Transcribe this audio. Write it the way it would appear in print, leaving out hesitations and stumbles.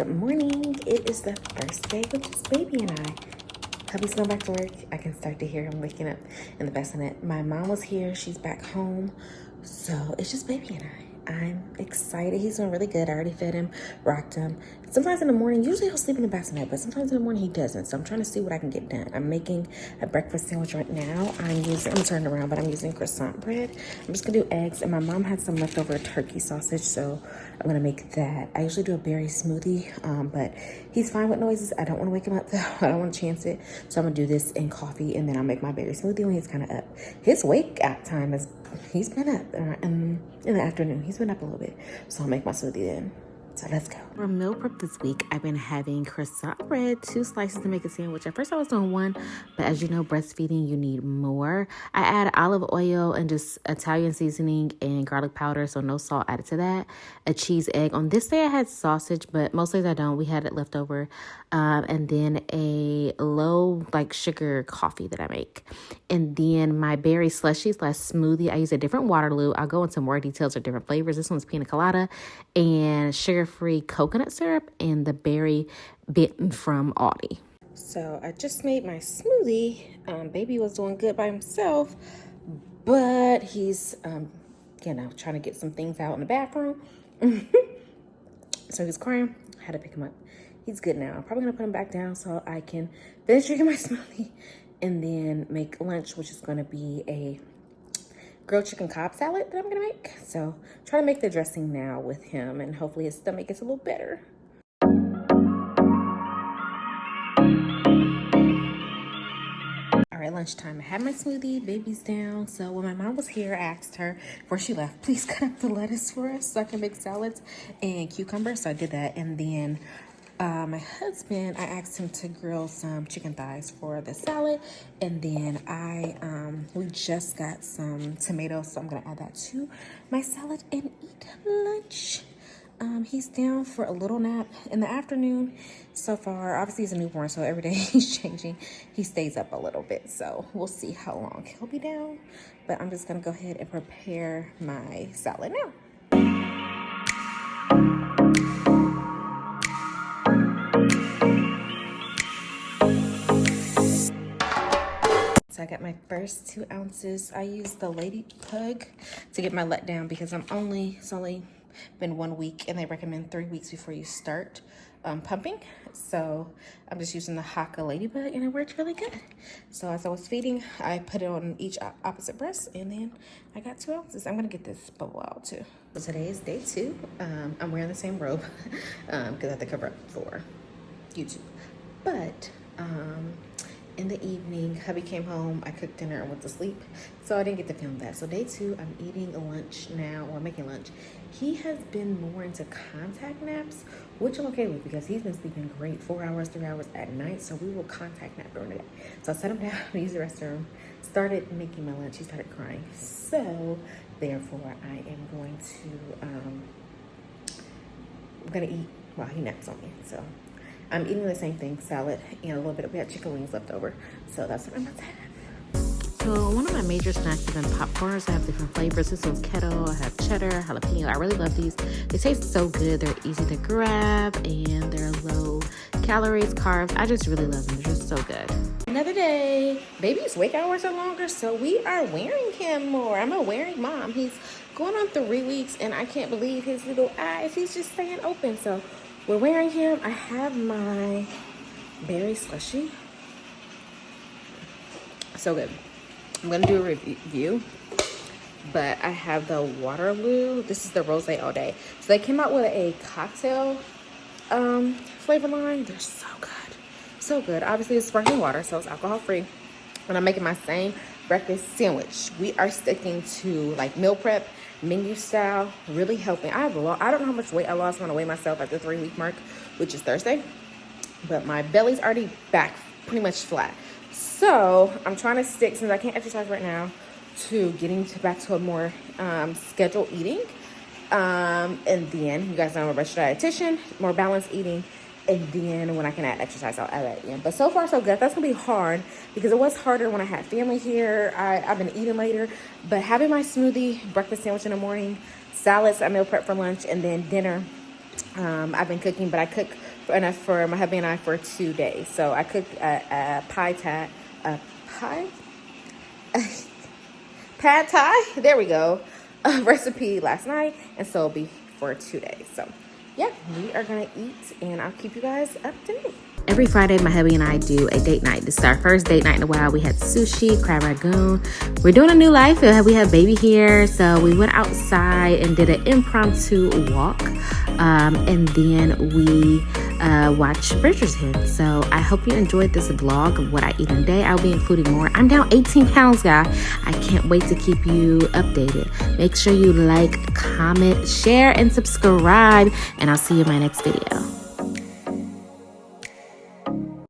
Good morning. It is the first day with just baby and I. Hubby's going back to work. I can start to hear him waking up in the bassinet. My mom was here. She's back home. So it's just baby and I. I'm excited. He's doing really good. I already fed him, rocked him. Sometimes in the morning, usually he'll sleep in the bassinet, but sometimes in the morning he doesn't. So I'm trying to see what I can get done. I'm making a breakfast sandwich right now. I'm turning around, but I'm using croissant bread. I'm just gonna do eggs, and my mom had some leftover turkey sausage, so I'm gonna make that. I usually do a berry smoothie, but he's fine with noises. I don't wanna wake him up though. I don't wanna chance it. So I'm gonna do this in coffee, and then I'll make my berry smoothie when he's kind of up. His wake up time is, he's been up in the afternoon. He's been up a little bit. So I'll make my smoothie then. So let's go. For meal prep this week, I've been having croissant bread, 2 slices to make a sandwich. At first I was doing 1, but as you know, breastfeeding, you need more. I add olive oil and just Italian seasoning and garlic powder, so no salt added to that. A cheese egg. On this day I had sausage, but most days I don't. We had it left over. And then a low sugar coffee that I make. And then my berry slushy / smoothie, I use a different Waterloo. I'll go into more details or different flavors. This one's pina colada and sugar-free coconut syrup and the berry bitten from Aldi. So I just made my smoothie. Baby was doing good by himself, but he's, trying to get some things out in the bathroom. So he's crying. I had to pick him up. He's good now. I'm probably gonna put him back down so I can finish drinking my smoothie and then make lunch, which is gonna be a grilled chicken Cobb salad that I'm gonna make. So try to make the dressing now with him, and hopefully his stomach gets a little better. All right, lunchtime. I had my smoothie, baby's down. So when my mom was here, I asked her before she left, please cut up the lettuce for us so I can make salads and cucumbers. So I did that, and then my husband, I asked him to grill some chicken thighs for the salad, and then we just got some tomatoes, so I'm gonna add that to my salad and eat lunch. He's down for a little nap in the afternoon so far. Obviously he's a newborn, so every day he's changing. He stays up a little bit, so we'll see how long he'll be down, but I'm just gonna go ahead and prepare my salad now. I got my first 2 ounces. I used the Lady Pug to get my letdown because it's only been 1 week, and they recommend 3 weeks before you start pumping. So I'm just using the Haka Ladybug, and it worked really good. So as I was feeding, I put it on each opposite breast, and then I got 2 ounces. I'm gonna get this bubble out too. So today is day 2. I'm wearing the same robe because I have to cover up for YouTube. But in the evening, hubby came home, I cooked dinner and went to sleep, so I didn't get to film that. So day 2, I'm eating lunch now, or making lunch. He has been more into contact naps, which I'm okay with because he's been sleeping great, 4 hours, 3 hours at night, so we will contact nap during the day. So I set him down to use the restroom, started making my lunch, he started crying. So therefore, I am going to, I'm gonna eat while he naps on me, so. I'm eating the same thing, salad and a little bit of, we had chicken wings left over. So that's what I'm about to have. So one of my major snacks is in popcorns. I have different flavors. This one's keto, I have cheddar, jalapeno. I really love these. They taste so good. They're easy to grab and they're low calories, carbs. I just really love them. They're just so good. Another day. Baby's wake hours are longer, so we are wearing him more. I'm a wearing mom. He's going on 3 weeks and I can't believe his little eyes. He's just staying open. So we're wearing him. I have my berry slushy. So good. I'm going to do a review, but I have the Waterloo. This is the Rosé All Day. So they came out with a cocktail flavor line. They're so good. So good. Obviously, it's sparkling water, so it's alcohol-free. And I'm making my same breakfast sandwich. We are sticking to meal prep, menu style, really helping. I don't know how much weight I lost when I weighed myself at the 3-week mark, which is Thursday. But my belly's already back pretty much flat. So I'm trying to stick, since I can't exercise right now, to getting back to a more scheduled eating. And then, you guys know I'm a registered dietitian, more balanced eating. And then when I can add exercise, I'll add that in. But so far, so good. That's going to be hard because it was harder when I had family here. I've been eating later. But having my smoothie, breakfast sandwich in the morning, salads, I meal prep for lunch, and then dinner. I've been cooking, but I cook and that's for my hubby and I for 2 days. So I cooked a pad thai, there we go, recipe last night, and so it'll be for 2 days. So yeah, we are gonna eat, and I'll keep you guys up to date. Every Friday, my hubby and I do a date night. This is our first date night in a while. We had sushi, crab ragoon. We're doing a new life. We have baby here, so we went outside and did an impromptu walk, and then we watched Bridgerton. So I hope you enjoyed this vlog of what I eat in a day. I'll be including more. I'm down 18 pounds, guys. I can't wait to keep you updated. Make sure you like, comment, share, and subscribe, and I'll see you in my next video.